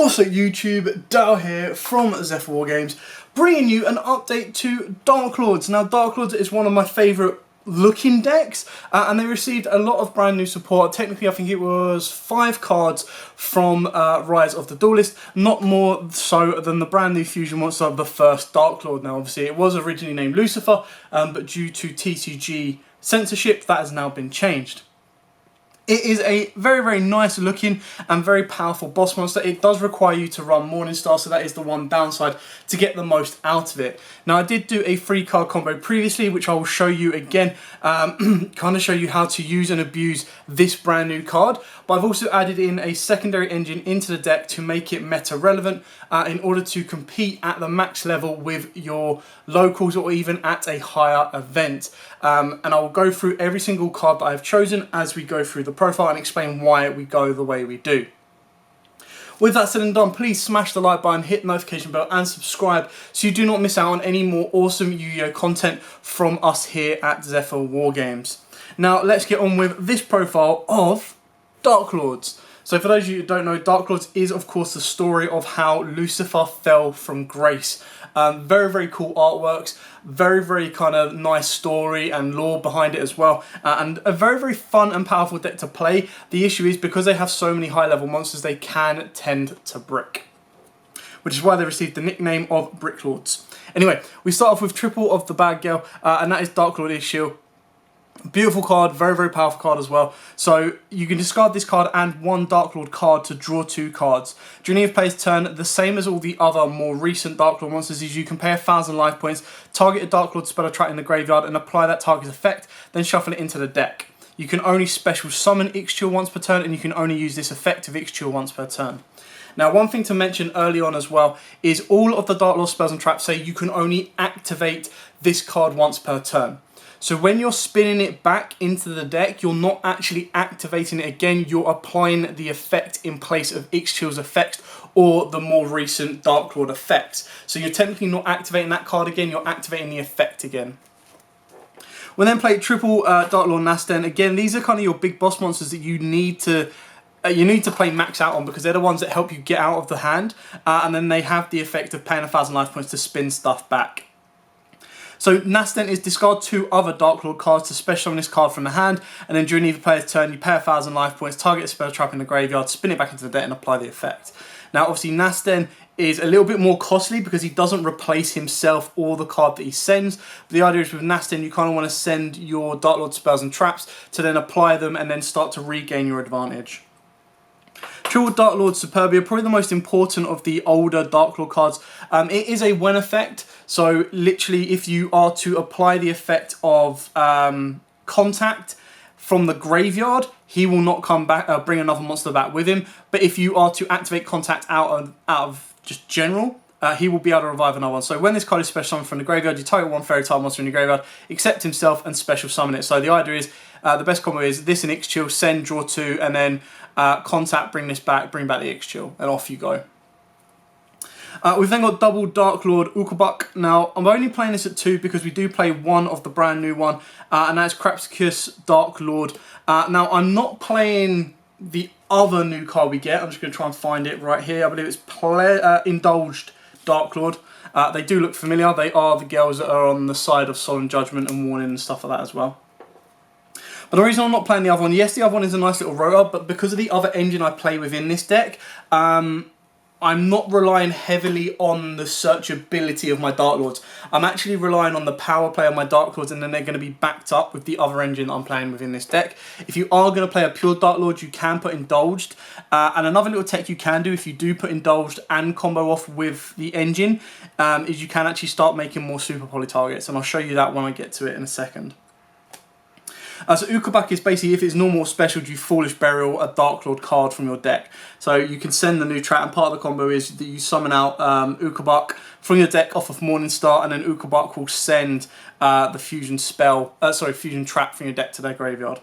What's up YouTube, Dal here from Zephyr Wargames, bringing you an update to Darklords. Now Darklords is one of my favourite looking decks, and they received a lot of brand new support. Technically I think it was 5 cards from Rise of the Duelist, not more so than the brand new fusion monster of the first Darklord. Now obviously it was originally named Lucifer, but due to TCG censorship that has now been changed. It is a very, very nice looking and very powerful boss monster. It does require you to run Morningstar, so that is the one downside to get the most out of it. Now I did do a 3-card combo previously, which I will show you again, kind of show you how to use and abuse this brand new card. But I've also added in a secondary engine into the deck to make it meta relevant in order to compete at the max level with your locals or even at a higher event. And I will go through every single card that I've chosen as we go through the profile and explain why we go the way we do. With that said and done, please smash the like button, hit the notification bell and subscribe so you do not miss out on any more awesome Yu-Gi-Oh content from us here at Zephyr Wargames. Now let's get on with this profile of Darklords. So for those of you who don't know, Darklords is of course the story of how Lucifer fell from grace. Very, very cool artworks, very, very kind of nice story and lore behind it as well, and a very, very fun and powerful deck to play. The issue is because they have so many high level monsters, they can tend to brick, which is why they received the nickname of Bricklords. Anyway, we start off with triple of the bad girl, and that is Darklord Yugioh. Beautiful card, very, very powerful card as well. So you can discard this card and one Darklord card to draw 2 cards. During your player's turn, the same as all the other more recent Darklord monsters, is you can pay 1,000 life points, target a Darklord spell or trap in the graveyard and apply that target's effect, then shuffle it into the deck. You can only special summon Yugioh once per turn, and you can only use this effect of Yugioh once per turn. Now one thing to mention early on as well is all of the Darklord spells and traps say you can only activate this card once per turn. So when you're spinning it back into the deck, you're not actually activating it again, you're applying the effect in place of Yugioh's effect or the more recent Darklord effects. So you're technically not activating that card again, you're activating the effect again. We'll then play triple Darklord Nasten. Again, these are kind of your big boss monsters that you need to play max out on, because they're the ones that help you get out of the hand, and then they have the effect of paying 1,000 life points to spin stuff back. So Nasten is discard 2 other Darklord cards to special summon this card from the hand, and then during either player's turn you pay 1,000 life points, target a spell trap in the graveyard, spin it back into the deck and apply the effect. Now obviously Nasten is a little bit more costly because he doesn't replace himself or the card that he sends. But the idea is with Nasten you kind of want to send your Darklord spells and traps to then apply them and then start to regain your advantage. Triple Darklord Superbia, probably the most important of the older Darklord cards. It is a when effect, so literally if you are to apply the effect of contact from the graveyard, he will not come back, bring another monster back with him. But if you are to activate contact out of just general, he will be able to revive another one. So when this card is special summoned from the graveyard, you target one fairy type monster in your graveyard, accept himself and special summon it. So the idea is, the best combo is this and Yugioh, send, draw 2, and then contact, bring this back, bring back the Yugioh, and off you go. We've then got double Darklord Ukobuk. Now, I'm only playing this at 2 because we do play one of the brand new one, and that is Crapsicus Darklord. Now, I'm not playing the other new card we get. I'm just going to try and find it right here. I believe it's Indulged Darklord. They do look familiar. They are the girls that are on the side of Solemn Judgment and Warning and stuff like that as well. But the reason I'm not playing the other one, yes, the other one is a nice little rotor, but because of the other engine I play within this deck, I'm not relying heavily on the searchability of my Darklords. I'm actually relying on the power play of my Darklords, and then they're going to be backed up with the other engine that I'm playing within this deck. If you are going to play a pure Darklord, you can put Indulged. And another little tech you can do if you do put Indulged and combo off with the engine, is you can actually start making more super poly targets, and I'll show you that when I get to it in a second. So Ukobuk is basically, if it's normal or special, you Foolish Burial a Darklord card from your deck. So you can send the new trap, and part of the combo is that you summon out Ukobuk from your deck off of Morningstar, and then Ukobuk will send the fusion trap from your deck to their graveyard.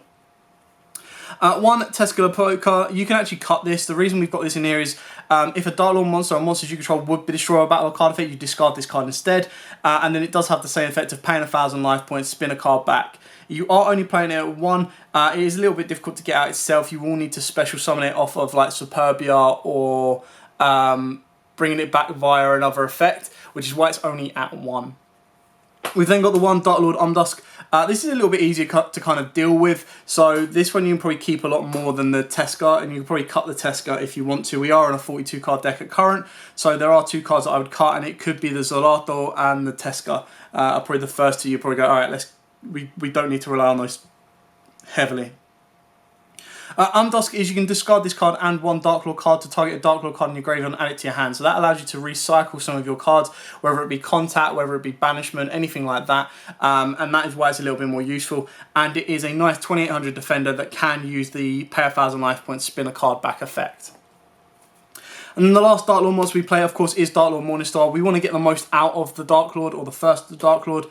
One Testicular Poker, you can actually cut this. The reason we've got this in here is if a Darklord monster or monsters you control would be destroyed by a battle card effect, you discard this card instead, and then it does have the same effect of paying 1,000 life points, spin a card back. You are only playing it at 1. It is a little bit difficult to get out itself. You will need to special summon it off of like Superbia or bringing it back via another effect, which is why it's only at 1. We've then got the 1 Darklord Umdusk. This is a little bit easier to kind of deal with. So this one you can probably keep a lot more than the Teska, and you can probably cut the Teska if you want to. We are on a 42 card deck at current, so there are 2 cards that I would cut, and it could be the Zorato and the Teska. Are probably the first 2 you probably go, all right, we don't need to rely on those heavily. Umdusk is you can discard this card and 1 Darklord card to target a Darklord card in your graveyard and add it to your hand. So that allows you to recycle some of your cards, whether it be Contact, whether it be Banishment, anything like that. And that is why it's a little bit more useful. And it is a nice 2800 defender that can use the pay 1000 life points, spin a card back effect. And then the last Darklord monster we play, of course, is Darklord Morningstar. We want to get the most out of the Darklord, or the first Darklord.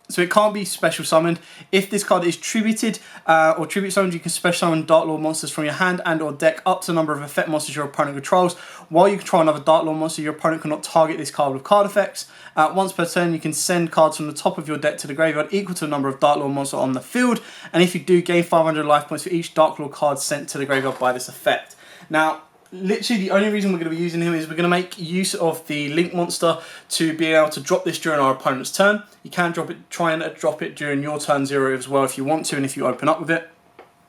So it can't be special summoned. If this card is tributed or tribute summoned, you can special summon Darklord monsters from your hand and or deck up to the number of effect monsters your opponent controls. While you control another Darklord monster, your opponent cannot target this card with card effects. Once per turn, you can send cards from the top of your deck to the graveyard equal to the number of Darklord monsters on the field. And if you do, gain 500 life points for each Darklord card sent to the graveyard by this effect. Now, literally the only reason we're going to be using him is we're going to make use of the Link monster to be able to drop this during our opponent's turn. You can try and drop it during your turn 0 as well if you want to, and if you open up with it.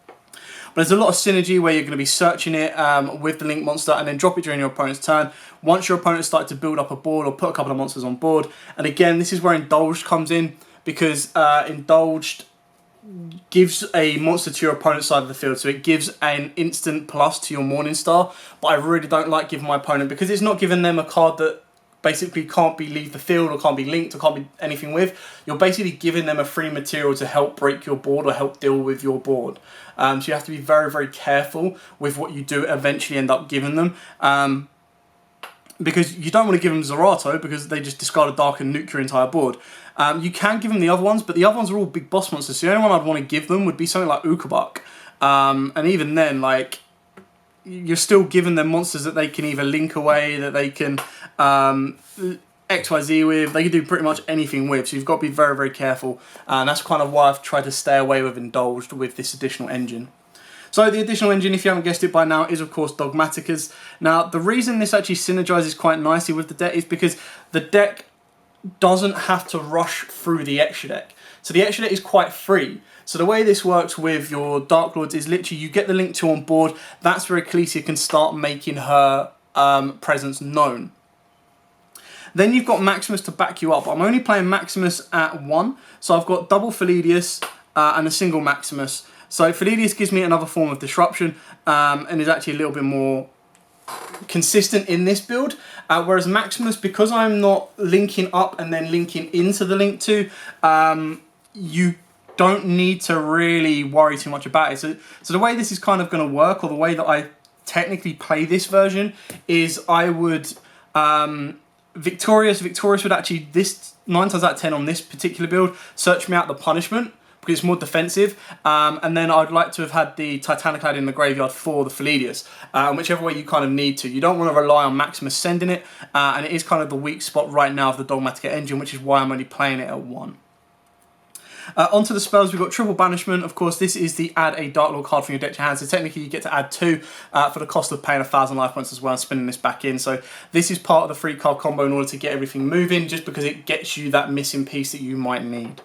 But there's a lot of synergy where you're going to be searching it with the Link monster and then drop it during your opponent's turn. Once your opponent starts to build up a board or put a couple of monsters on board. And again, this is where Indulged comes in, because Indulged gives a monster to your opponent's side of the field, so it gives an instant plus to your Morningstar. But I really don't like giving my opponent, because it's not giving them a card that basically can't be leave the field or can't be linked or can't be anything with. You're basically giving them a free material to help break your board or help deal with your board. So you have to be very, very careful with what you do eventually end up giving them. Because you don't want to give them Zorato, because they just discard a dark and nuke your entire board. You can give them the other ones, but the other ones are all big boss monsters. So the only one I'd want to give them would be something like Ukabuk. And even then, like, you're still giving them monsters that they can either link away, that they can XYZ with. They can do pretty much anything with. So you've got to be very, very careful. And that's kind of why I've tried to stay away with Indulged with this additional engine. So the additional engine, if you haven't guessed it by now, is of course Dogmatika's. Now, the reason this actually synergizes quite nicely with the deck is because the deck doesn't have to rush through the extra deck. So the extra deck is quite free. So the way this works with your Darklords is literally you get the Link 2 on board. That's where Ecclesia can start making her presence known. Then you've got Maximus to back you up. I'm only playing Maximus at 1. So I've got double Philidius and a single Maximus. So Philidius gives me another form of disruption and is actually a little bit more consistent in this build. Whereas Maximus, because I'm not linking up and then linking into the Link 2, you don't need to really worry too much about it. So the way this is kind of going to work, or the way that I technically play this version, is I would Victorious would actually, this 9 times out of 10 on this particular build, search me out the punishment, because it's more defensive, and then I'd like to have had the Titaniclad in the graveyard for the Philidius, whichever way you kind of need to. You don't want to rely on Maximus sending it, and it is kind of the weak spot right now of the Dogmatika engine, which is why I'm only playing it at 1. Onto the spells, we've got Triple Banishment. Of course, this is the add a Darklord card from your deck to your hand, so technically you get to add 2 for the cost of paying 1000 life points as well and spinning this back in. So this is part of the free card combo in order to get everything moving, just because it gets you that missing piece that you might need.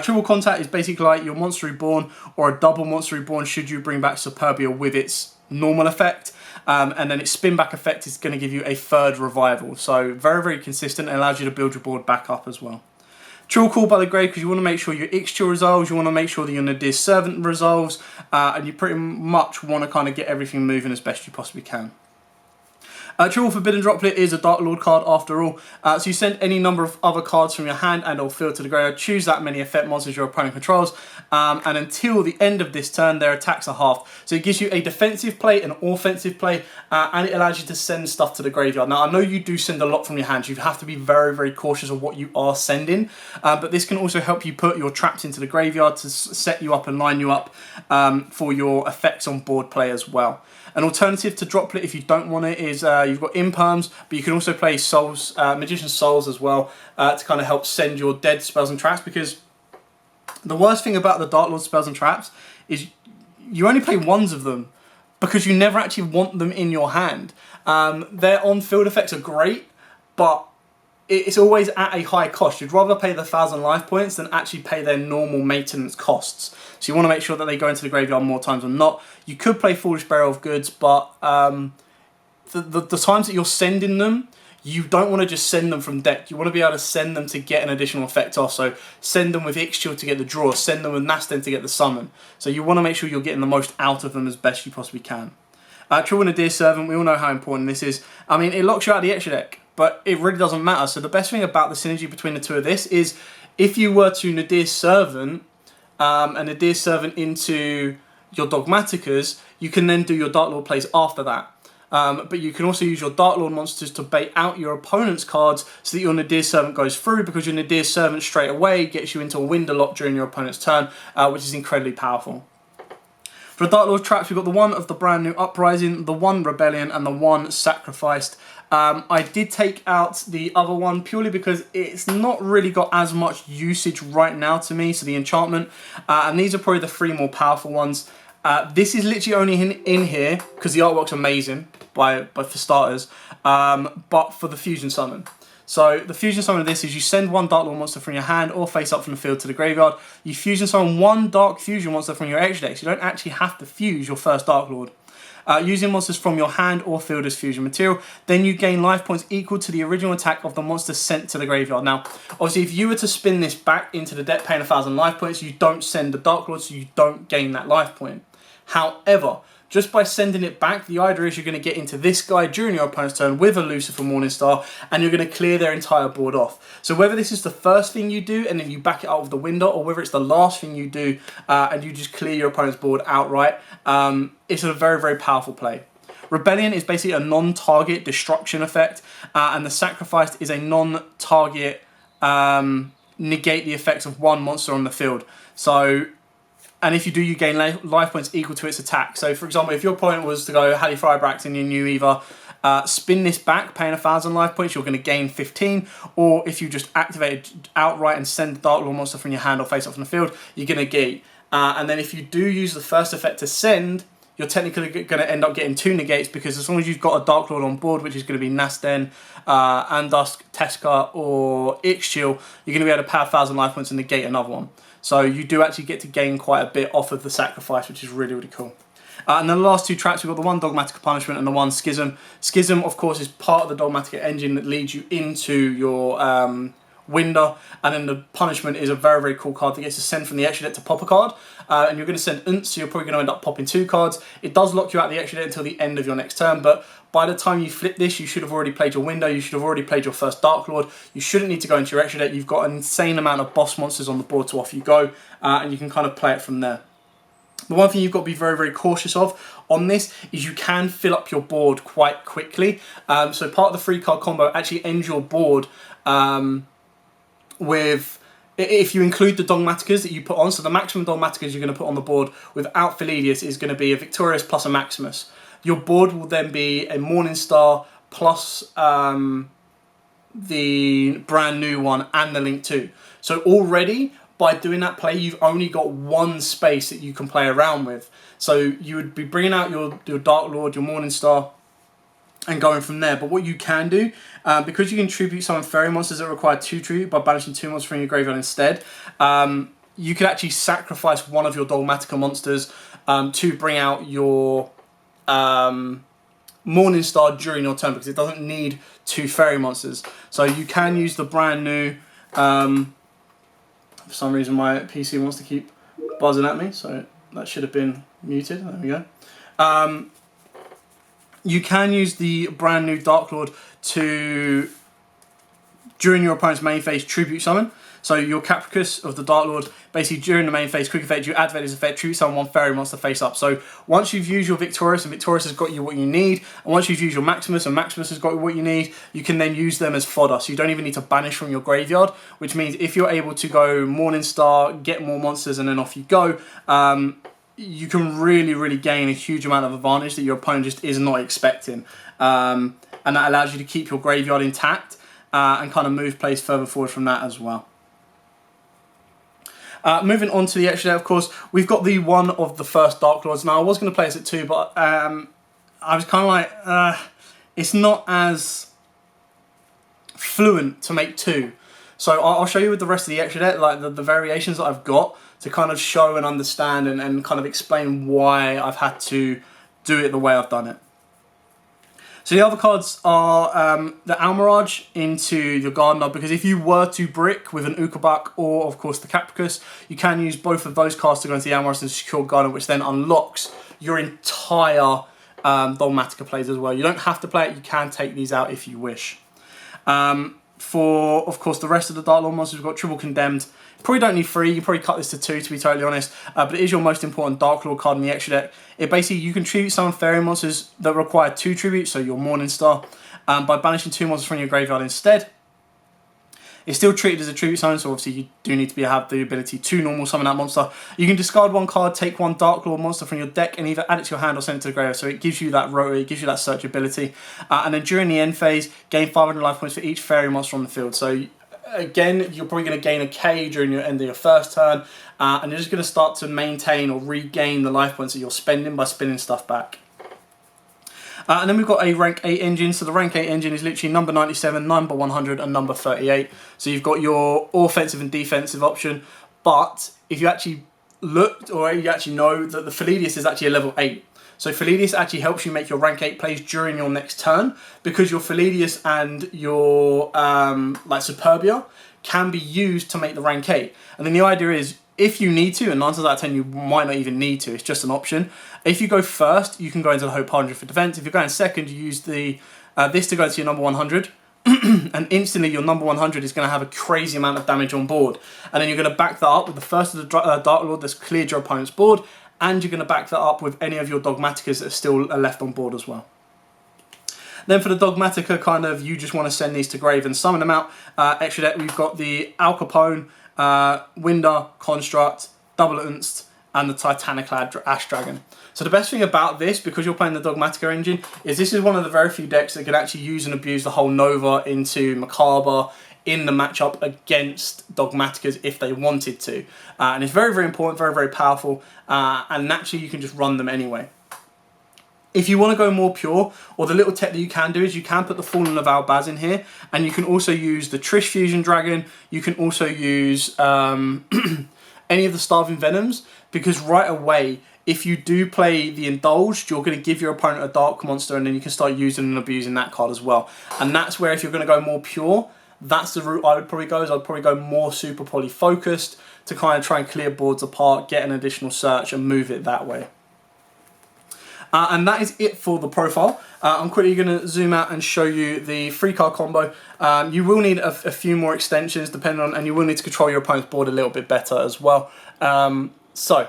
Triple Contact is basically like your Monster Reborn or a double Monster Reborn should you bring back Superbia with its normal effect. And then its spin back effect is going to give you a 3rd revival. So very, very consistent and allows you to build your board back up as well. Trill Call by the Grave, because you want to make sure your Ixchel resolves, you want to make sure that your Nadir's Servant resolves, and you pretty much want to kind of get everything moving as best you possibly can. Triple Forbidden Droplet is a Darklord card after all, so you send any number of other cards from your hand and or field to the graveyard, choose that many effect monsters your opponent controls, and until the end of this turn their attacks are halved. So it gives you a defensive play, an offensive play, and it allows you to send stuff to the graveyard. Now I know you do send a lot from your hand, you have to be very, very cautious of what you are sending, but this can also help you put your traps into the graveyard to set you up and line you up for your effects on board play as well. An alternative to Droplet, if you don't want it, is you've got Imperms, but you can also play Souls, Magician's Souls as well, to kind of help send your dead spells and traps, because the worst thing about the Darklord spells and traps is you only play ones of them, because you never actually want them in your hand. Their on-field effects are great, but it's always at a high cost. You'd rather pay the 1,000 life points than actually pay their normal maintenance costs. So you want to make sure that they go into the graveyard more times than not. You could play Foolish Bearer of Goods, but the times that you're sending them, you don't want to just send them from deck. You want to be able to send them to get an additional effect off. So send them with Yugioh to get the draw, send them with Nasten to get the summon. So you want to make sure you're getting the most out of them as best you possibly can. Triple Nadir Servant, we all know how important this is. I mean, it locks you out of the extra deck, but it really doesn't matter. So the best thing about the synergy between the two of this is if you were to Nadir Servant and Nadir Servant into your Dogmatikas, you can then do your Darklord plays after that. But you can also use your Darklord monsters to bait out your opponent's cards so that your Nadir Servant goes through, because your Nadir Servant straight away gets you into a window lock during your opponent's turn, which is incredibly powerful. For the Darklord traps, we've got the one of the brand new Uprising, the one Rebellion, and the one Sacrificed. I did take out the other one purely because it's not really got as much usage right now to me, so the enchantment, and these are probably the 3 more powerful ones. This is literally only in here because the artwork's amazing for starters, but for the fusion summon. So the fusion summon of this is you send one Darklord monster from your hand or face up from the field to the graveyard. You fusion summon one Dark Fusion monster from your extra deck, so you don't actually have to fuse your first Darklord. Using monsters from your hand or field as fusion material, then you gain life points equal to the original attack of the monster sent to the graveyard. Now, obviously, if you were to spin this back into the deck paying 1,000 life points, you don't send the Darklord, so you don't gain that life point. However, just by sending it back, the idea is you're going to get into this guy during your opponent's turn with a Lucifer Morningstar, and you're going to clear their entire board off. So whether this is the first thing you do and then you back it out of the window, or whether it's the last thing you do and you just clear your opponent's board outright, it's a very, very powerful play. Rebellion is basically a non-target destruction effect, and the Sacrificed is a non-target negate the effects of one monster on the field. So, and if you do, you gain life points equal to its attack. So, for example, if your opponent was to go Halley Firebrax and you knew either spin this back, paying 1,000 life points, you're going to gain 15. Or if you just activate it outright and send the Darklord monster from your hand or face up from the field, you're going to gate. And then if you do use the first effect to send, you're technically going to end up getting 2 negates, because as long as you've got a Darklord on board, which is going to be Nasten, Andusk, Teska, or Yugioh, you're going to be able to pay 1,000 life points and negate another one. So you do actually get to gain quite a bit off of the Sacrifice, which is really, really cool. And then the last 2 traps, we've got the one Dogmatika Punishment and the one Schism. Schism, of course, is part of the Dogmatika engine that leads you into your window, and then the Punishment is a very, very cool card that gets to send from the extra deck to pop a card, and you're going to send Unts, so you're probably going to end up popping 2 cards. It does lock you out of the extra deck until the end of your next turn, but by the time you flip this, you should have already played your window, you should have already played your first Darklord, you shouldn't need to go into your extra deck, you've got an insane amount of boss monsters on the board to off you go, and you can kind of play it from there. The one thing you've got to be very, very cautious of on this is you can fill up your board quite quickly. So part of the 3-card combo actually ends your board with, if you include the Dogmatikas that you put on, so the maximum Dogmatikas you're going to put on the board without Philidius is going to be a Victorious plus a Maximus. Your board will then be a Morningstar plus the brand new one and the Link 2. So already, by doing that play, you've only got 1 space that you can play around with. So you would be bringing out your Darklord, your Morningstar, and going from there. But what you can do, because you can tribute summon fairy monsters that require 2 tribute by banishing 2 monsters from your graveyard instead, you could actually sacrifice one of your Dogmatika monsters to bring out your Morningstar during your turn, because it doesn't need 2 fairy monsters. So you can use the brand new, for some reason my PC wants to keep buzzing at me, so that should have been muted. There we go. You can use the brand new Darklord to, during your opponent's main phase, tribute summon. So your Capricus of the Darklord, basically during the main phase, quick effect, you activate this effect, tribute summon 1 fairy monster face up. So once you've used your Victorious, and Victorious has got you what you need, and once you've used your Maximus, and Maximus has got you what you need, you can then use them as fodder. So you don't even need to banish from your graveyard, which means if you're able to go Morningstar, get more monsters, and then off you go, you can really, really gain a huge amount of advantage that your opponent just is not expecting. And that allows you to keep your graveyard intact and kind of move plays further forward from that as well. Moving on to the extra deck, of course, we've got the one of the first Darklords. Now, I was going to play this at 2, but I was kind of like, it's not as fluent to make 2. So I'll show you with the rest of the extra deck, like the variations that I've got to kind of show and understand and kind of explain why I've had to do it the way I've done it. So the other cards are the Almirage into your Gardener, because if you were to brick with an Ukobak or, of course, the Capricus, you can use both of those cards to go into the Almirage and secure Gardener, which then unlocks your entire Dogmatika plays as well. You don't have to play it, you can take these out if you wish. For, of course, the rest of the Darklord monsters, we've got Triple Condemned. Probably don't need 3, you probably cut this to 2 to be totally honest, but it is your most important Darklord card in the extra deck. It basically, you can tribute summon fairy monsters that require 2 tributes, so your Morning Star, by banishing 2 monsters from your graveyard instead. It's still treated as a tribute summon, so obviously you do need to have the ability to normal summon that monster. You can discard 1 card, take 1 Darklord monster from your deck, and either add it to your hand or send it to the graveyard. So it gives you that rotary, it gives you that search ability. And then during the end phase, gain 500 life points for each fairy monster on the field. So again, you're probably going to gain a K during your end of your first turn, and you're just going to start to maintain or regain the life points that you're spending by spinning stuff back. And then we've got a rank 8 engine. So the rank 8 engine is literally number 97, number 100, and number 38. So you've got your offensive and defensive option. But if you actually looked, or you actually know that the Philidius is actually a level 8. So Philidius actually helps you make your rank 8 plays during your next turn, because your Philidius and your like Superbia can be used to make the rank 8. And then the idea is, if you need to, and 9 times out of 10 you might not even need to, it's just an option. If you go first, you can go into the Hope 100 for defense. If you're going second, you use the this to go into your number 100. And instantly your number 100 is going to have a crazy amount of damage on board. And then you're going to back that up with the first of the Darklord that's cleared your opponent's board. And you're going to back that up with any of your Dogmatikas that are still left on board as well. Then for the Dogmatika, kind of, you just want to send these to grave and summon them out. Extra deck, we've got the Al Capone, Winder, Construct, Double Unst, and the Titaniclad Ash Dragon. So the best thing about this, because you're playing the Dogmatika engine, is this is one of the very few decks that can actually use and abuse the whole Nova into Macabre in the matchup against Dogmatikas if they wanted to. And it's very, very important, very, very powerful, and naturally you can just run them anyway. If you want to go more pure, or the little tech that you can do is you can put the Fallen of Albaz in here, and you can also use the Trish Fusion Dragon, you can also use any of the Starving Venoms, because right away, if you do play the Indulged, you're going to give your opponent a Dark Monster, and then you can start using and abusing that card as well. And that's where, if you're going to go more pure, that's the route I would probably go. I'd probably go more Super Poly focused to kind of try and clear boards apart, get an additional search, and move it that way. And that is it for the profile. I'm quickly going to zoom out and show you the 3-card combo. You will need a few more extensions depending on, and you will need to control your opponent's board a little bit better as well. So,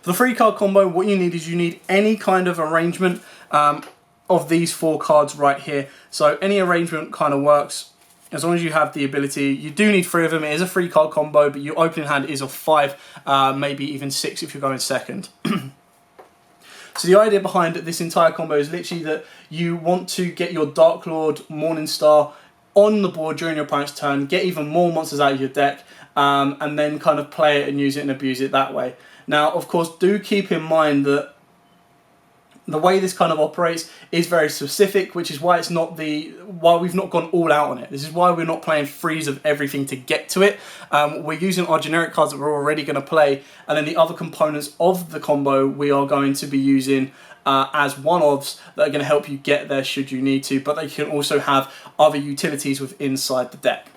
for the 3-card combo, what you need is you need any kind of arrangement of these 4 cards right here. So any arrangement kind of works as long as you have the ability. You do need 3 of them. It is a 3-card combo, but your opening hand is of 5, maybe even 6 if you're going second. So the idea behind this entire combo is literally that you want to get your Darklord, Morningstar on the board during your opponent's turn, get even more monsters out of your deck, and then kind of play it and use it and abuse it that way. Now, of course, do keep in mind that the way this kind of operates is very specific, which is why it's not why we've not gone all out on it. This is why we're not playing freeze of everything to get to it. We're using our generic cards that we're already going to play, and then the other components of the combo we are going to be using as one-offs that are going to help you get there should you need to, but they can also have other utilities within inside the deck.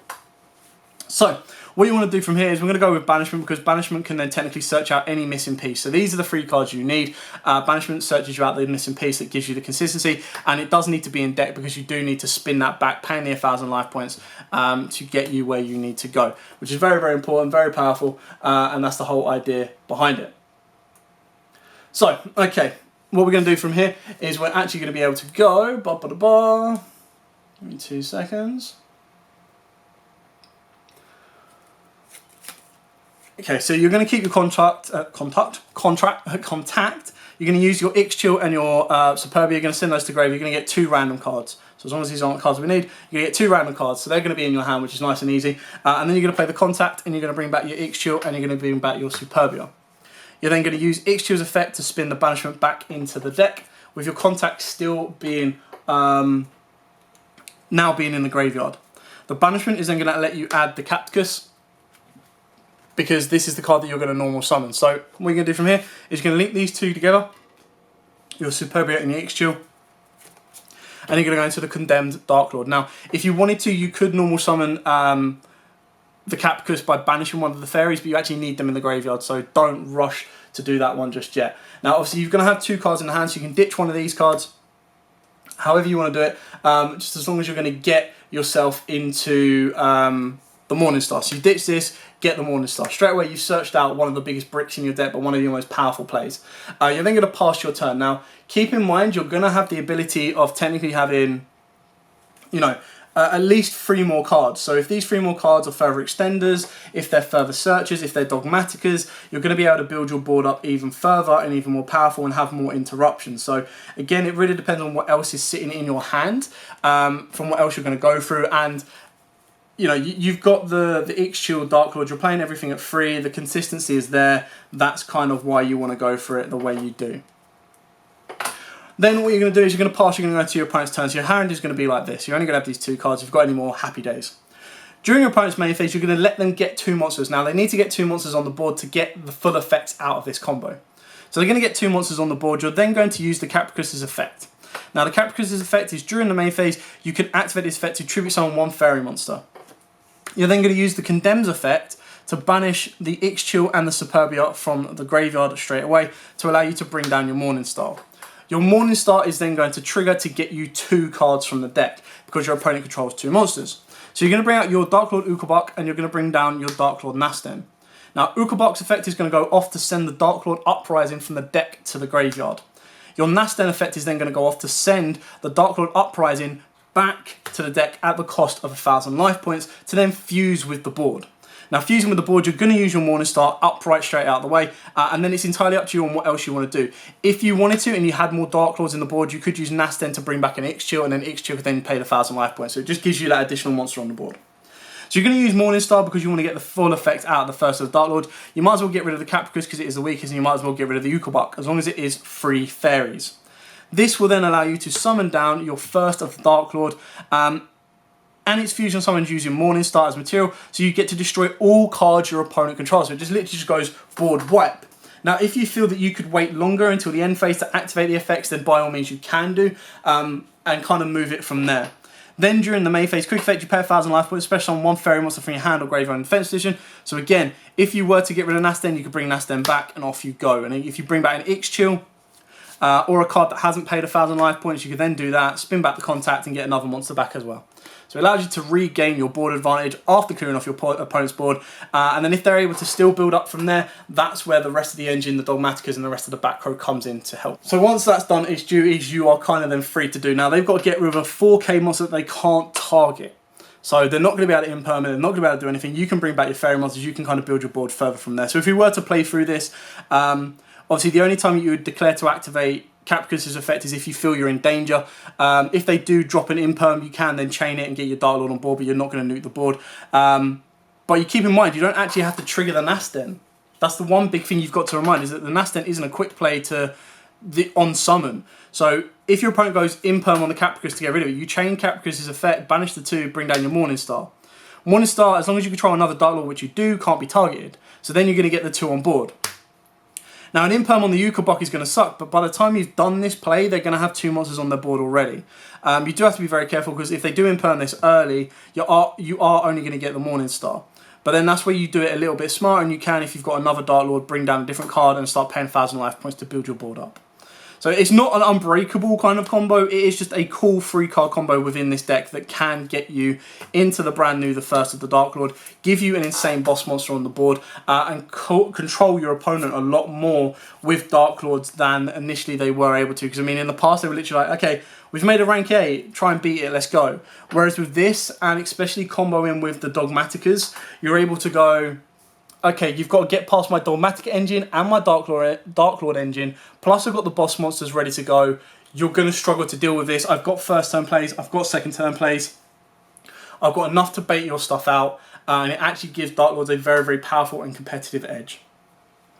So, what you want to do from here is we're going to go with Banishment, because Banishment can then technically search out any missing piece. So these are the 3 cards you need. Banishment searches you out the missing piece that gives you the consistency, and it does need to be in deck because you do need to spin that back, paying the 1,000 life points to get you where you need to go, which is very, very important, very powerful, and that's the whole idea behind it. So, okay, what we're going to do from here is we're actually going to be able to go, give me 2 seconds. Okay, so you're going to keep your contact. you're going to use your Yugioh and your Superbia, you're going to send those to grave, you're going to get 2 random cards. So as long as these aren't cards we need, you're going to get 2 random cards, so they're going to be in your hand, which is nice and easy. And then you're going to play the Contact, and you're going to bring back your Yugioh, and you're going to bring back your Superbia. You're then going to use Yugioh's effect to spin the banishment back into the deck, with your Contact still being, now being in the graveyard. The banishment is then going to let you add the Capticus, because this is the card that you're going to normal summon. So what you're going to do from here is you're going to link these 2 together, your Superbia and your Yugioh, and you're going to go into the Condemned Darklord. Now, if you wanted to, you could normal summon the Capticus by banishing one of the fairies, but you actually need them in the graveyard, so don't rush to do that one just yet. Now, obviously, you're going to have 2 cards in the hand, so you can ditch one of these cards, however you want to do it, just as long as you're going to get yourself into the Morningstar. So you ditch this, get the Morningstar. Straight away, you've searched out one of the biggest bricks in your deck, but one of your most powerful plays. You're then going to pass your turn. Now, keep in mind, you're going to have the ability of technically having, you know, at least 3 more cards. So if these 3 more cards are further extenders, if they're further searches, if they're Dogmatikas, you're going to be able to build your board up even further and even more powerful and have more interruptions. So again, it really depends on what else is sitting in your hand, from what else you're going to go through. And you know, you've got the Yugioh Darklord, you're playing everything at 3, the consistency is there, that's kind of why you want to go for it the way you do. Then what you're going to do is you're going to pass, you're going to go to your opponent's turn, so your hand is going to be like this. You're only going to have these 2 cards, if you've got any more, happy days. During your opponent's main phase, you're going to let them get 2 monsters. Now, they need to get 2 monsters on the board to get the full effects out of this combo. So they're going to get 2 monsters on the board, you're then going to use the Capticus's effect. Now, the Capticus's effect is during the main phase, you can activate this effect to tribute summon 1 fairy monster. You're then going to use the Condemns effect to banish the Yugioh and the Superbia from the graveyard straight away to allow you to bring down your Morningstar. Your Morningstar is then going to trigger to get you 2 cards from the deck because your opponent controls 2 monsters. So you're going to bring out your Darklord Ukobok and you're going to bring down your Darklord Nasten. Now, Ukobok's effect is going to go off to send the Darklord Uprising from the deck to the graveyard. Your Nasten effect is then going to go off to send the Darklord Uprising back to the deck at the cost of 1,000 life points to then fuse with the board. Now, fusing with the board, you're going to use your Morningstar upright straight out of the way, and then it's entirely up to you on what else you want to do. If you wanted to and you had more Darklords in the board, you could use Nasten to bring back an Yugioh, and then Yugioh could then pay the 1,000 life points. So it just gives you that additional monster on the board. So you're going to use Morningstar because you want to get the full effect out of the first of the Darklord. You might as well get rid of the Capticus because it is the weakest, and you might as well get rid of the Ukobok as long as it is 3 fairies. This will then allow you to summon down your first of the Darklord, and its fusion summons using Morningstar as material, so you get to destroy all cards your opponent controls. So it just literally just goes board wipe. Now, if you feel that you could wait longer until the end phase to activate the effects, then by all means you can do, and kind of move it from there. Then during the main phase, quick effect, you pay 1,000 life points, especially on 1 fairy monster from your hand or graveyard in defense position. So again, if you were to get rid of Nasten, you could bring Nasten back and off you go. And if you bring back an Yugioh, or a card that hasn't paid 1,000 life points, you could then do that, spin back the Contact and get another monster back as well. So it allows you to regain your board advantage after clearing off your opponent's board, and then if they're able to still build up from there, that's where the rest of the engine, the Dogmatikas and the rest of the back row comes in to help. So once that's done, its duties you are kind of then free to do. Now they've got to get rid of a 4K monster that they can't target. So they're not going to be able to impermanent, they're not going to be able to do anything. You can bring back your fairy monsters, you can kind of build your board further from there. So if you were to play through this, obviously the only time you would declare to activate Capticus's effect is if you feel you're in danger. If they do drop an imperm, you can then chain it and get your Darklord on board, but you're not going to nuke the board. But you keep in mind, you don't actually have to trigger the Nasten. That's the one big thing you've got to remind, is that the Nasten isn't a quick play to the on summon. So if your opponent goes imperm on the Capticus to get rid of it, you chain Capticus's effect, banish the 2, bring down your Morningstar. Morningstar, as long as you control another Darklord, which you do, can't be targeted. So then you're going to get the 2 on board. Now, an imperm on the Ukobok is going to suck, but by the time you've done this play, they're going to have 2 monsters on their board already. You do have to be very careful, because if they do imperm this early, you are only going to get the Morningstar. But then that's where you do it a little bit smarter, and you can, if you've got another Darklord, bring down a different card and start paying 1,000 life points to build your board up. So it's not an unbreakable kind of combo, it is just a cool 3-card combo within this deck that can get you into the brand new, the first of the Darklord, give you an insane boss monster on the board, and control your opponent a lot more with Darklords than initially they were able to. Because I mean, in the past they were literally like, okay, we've made a rank 8, try and beat it, let's go. Whereas with this, and especially comboing with the Dogmatikas, you're able to go, okay, you've got to get past my Dogmatika engine and my Darklord engine, plus I've got the boss monsters ready to go. You're going to struggle to deal with this. I've got first turn plays, I've got second turn plays. I've got enough to bait your stuff out, and it actually gives Darklords a very, very powerful and competitive edge.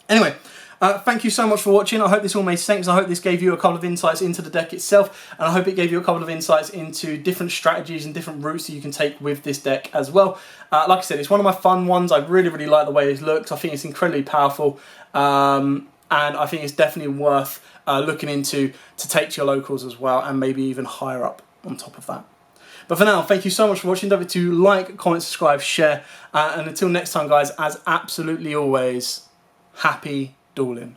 Anyway, thank you so much for watching. I hope this all made sense. I hope this gave you a couple of insights into the deck itself, and I hope it gave you a couple of insights into different strategies and different routes that you can take with this deck as well. Like I said, it's one of my fun ones. I really, really like the way it looks. I think it's incredibly powerful, and I think it's definitely worth looking into to take to your locals as well, and maybe even higher up on top of that. But for now, thank you so much for watching. Don't forget to like, comment, subscribe, share, and until next time, guys, as absolutely always, happy dueling.